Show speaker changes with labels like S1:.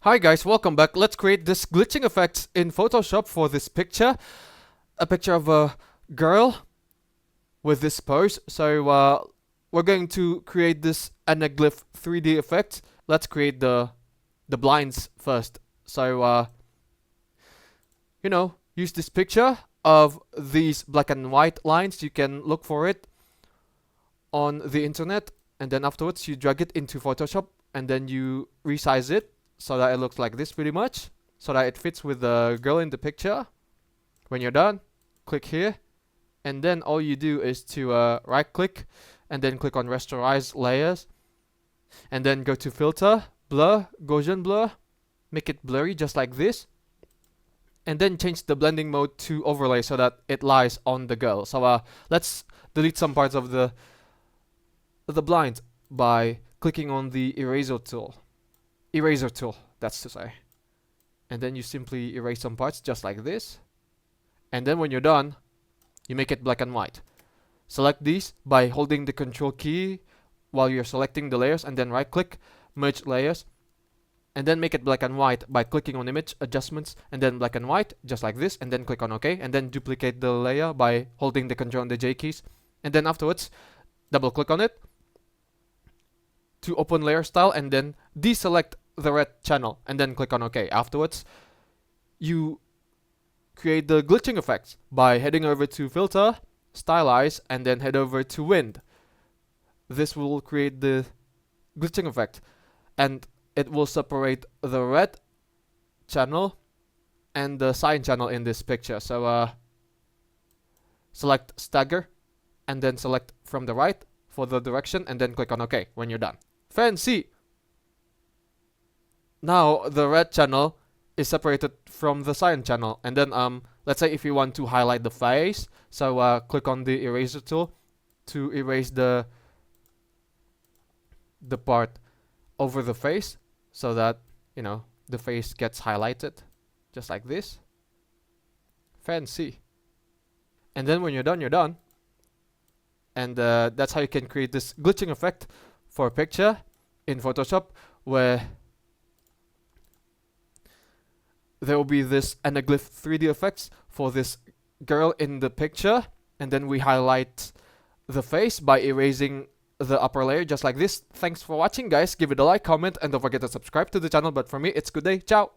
S1: Hi guys, welcome back. Let's create this glitching effects in Photoshop for this picture. A picture of a girl with this pose. So we're going to create this anaglyph 3D effect. Let's create the blinds first. So use this picture of these black and white lines. You can look for it on the internet, and then afterwards you drag it into Photoshop and then you resize it so that it looks like this pretty much, so that it fits with the girl in the picture. When you're done, click here, and then all you do is to right click and then click on rasterize layers, and then go to filter, blur, Gaussian blur, make it blurry just like this, and then change the blending mode to overlay so that it lies on the girl. So let's delete some parts of the blind by clicking on the eraser tool, that's to say, and then you simply erase some parts just like this, and then when you're done you make it black and white. Select these by holding the control key while you're selecting the layers, and then right click, merge layers, and then make it black and white by clicking on image adjustments and then black and white just like this, and then click on OK, and then duplicate the layer by holding the control and the J keys, and then afterwards double click on it to open layer style, and then deselect the red channel and then click on OK. Afterwards you create the glitching effects by heading over to filter, stylize, and then head over to wind. This will create the glitching effect, and it will separate the red channel and the cyan channel in this picture. So select stagger and then select from the right for the direction, and then click on OK when you're done. Fancy! Now the red channel is separated from the cyan channel, and then let's say if you want to highlight the face, so click on the eraser tool to erase the part over the face so that the face gets highlighted just like this. Fancy! And then when you're done, and that's how you can create this glitching effect for a picture in Photoshop, where there will be this anaglyph 3D effects for this girl in the picture, and then we highlight the face by erasing the upper layer just like this. Thanks for watching guys, give it a like, comment, and don't forget to subscribe to the channel. But for me, it's good day, ciao!